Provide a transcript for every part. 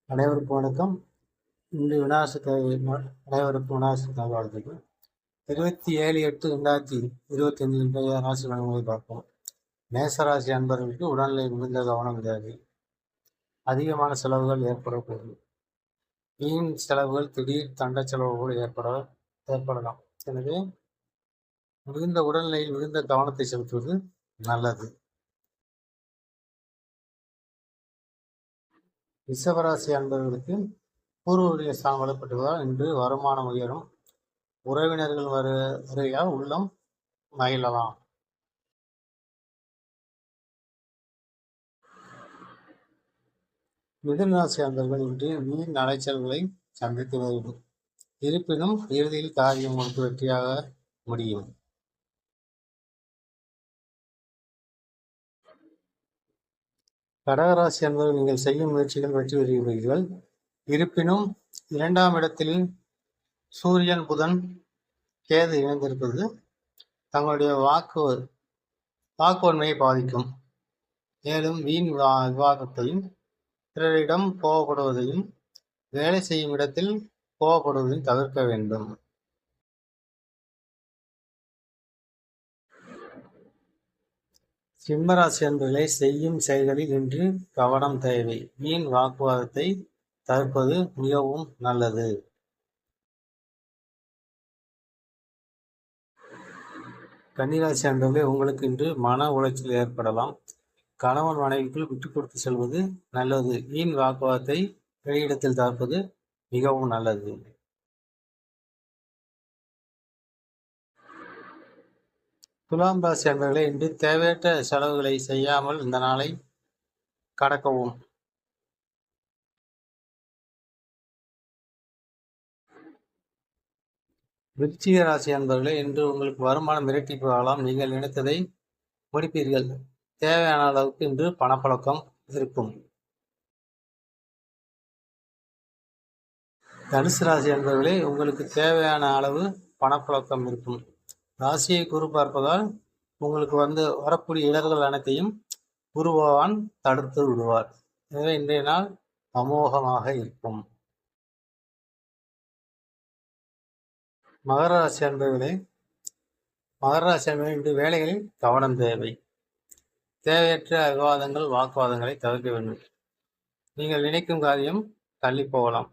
அனைவருக்கும் வணக்கம். இன்று அனைவருக்கும் விநாயகர் நல்வாழ்த்துக்கள். 27/8/2025 இன்றைய ராசி பலன்களை பார்ப்போம். மேசராசி அன்பர்களுக்கு உடல்நிலை மிகுந்த கவனம் தேவை. அதிகமான செலவுகள் ஏற்படக்கூடும். வீண் செலவுகள், திடீர் தண்ட செலவுகள் ஏற்படலாம். எனவே மிகுந்த உடல்நிலையில் மிகுந்த கவனத்தை செலுத்துவது நல்லது. ரிஷபராசி அன்பர்களுக்கு பூர்வீக ஸ்தானம் வலுப்பட்டுவதால் இன்று வருமானம் உயரும். உறவினர்கள் வருகையால் உள்ளம் மகிழலாம். மிதுனராசி அன்பர்கள் இன்று வீண் அலைச்சல்களை சந்தித்து வரும். இருப்பினும் இறுதியில் காரியம் உங்களுக்கு வெற்றியாக முடியும். கடகராசி என்பவர்கள் நீங்கள் செய்யும் முயற்சிகள் வெற்றி பெறுகிறீர்கள். இருப்பினும் 2ஆம் இடத்தில் சூரியன், புதன், கேது இணைந்திருப்பது தங்களுடைய வாக்குவன்மையை பாதிக்கும். மேலும் வீண் விவாதத்தையும், பிறரிடம் கோவப்படுவதையும், வேலை செய்யும் இடத்தில் கோவப்படுவதையும் தவிர்க்க வேண்டும். சிம்மராசி அன்பர்களை செய்யும் செயல்களில் இன்று கவனம் தேவை. வீண் வாக்குவாதத்தை தவிர்ப்பது மிகவும் நல்லது. கன்னிராசி அன்பர்களே, உங்களுக்கு இன்று மன உளைச்சல் ஏற்படலாம். கணவன் மனைவிக்குள் விட்டு கொடுத்து செல்வது நல்லது. வீண் வாக்குவாதத்தை வெளியிடத்தில் தவிர்ப்பது மிகவும் நல்லது. துலாம் ராசி அன்பர்களே, இன்று தேவையற்ற செலவுகளை செய்யாமல் இந்த நாளை கடக்கவும். விருச்சிக ராசி அன்பர்களே, இன்று உங்களுக்கு வருமானம் இரட்டிப்பு ஆகலாம். நீங்கள் நினைத்ததை முடிப்பீர்கள். தேவையான அளவுக்கு இன்று பணப்பழக்கம் இருக்கும். தனுசு ராசி அன்பர்களே, உங்களுக்கு தேவையான அளவு பணப்பழக்கம் இருக்கும். ராசியை குரு பார்ப்பதால் உங்களுக்கு வரக்கூடிய இடர்கள் அனைத்தையும் குரு பகவான் தடுத்து விடுவார். எனவே இன்றைய நாள் அமோகமாக இருக்கும். மகர ராசி அன்பர்களே, இன்று வேலைகளில் கவனம் தேவை. தேவையற்ற விவாதங்கள், வாக்குவாதங்களை தவிர்க்க வேண்டும். நீங்கள் நினைக்கும் காரியம் தள்ளி போகலாம்.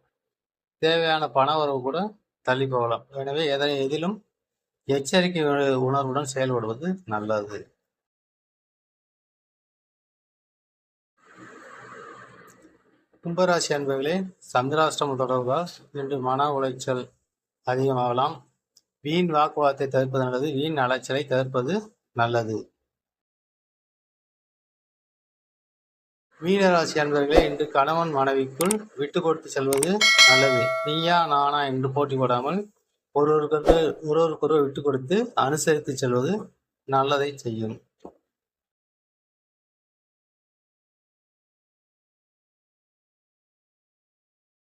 தேவையான பண வரவு கூட தள்ளி போகலாம். எனவே எதிலும் எச்சரிக்கை உணர்வுடன் செயல்படுவது நல்லது. கும்பராசி அன்பர்களே, சந்திராஷ்டமம் தொடர்பால் இன்று மன உளைச்சல் அதிகமாகலாம். வீண் வாக்குவாதத்தை தவிர்ப்பது நல்லது. வீண் அலைச்சலை தவிர்ப்பது நல்லது. மீனராசி அன்பர்களே, இன்று கணவன் மனைவிக்குள் விட்டு கொடுத்து செல்வது நல்லது. நீயா நானா என்று போட்டி போடாமல் ஒருவருக்கொருவர் விட்டு கொடுத்து அனுசரித்து செல்வது நல்லதை செய்யும்.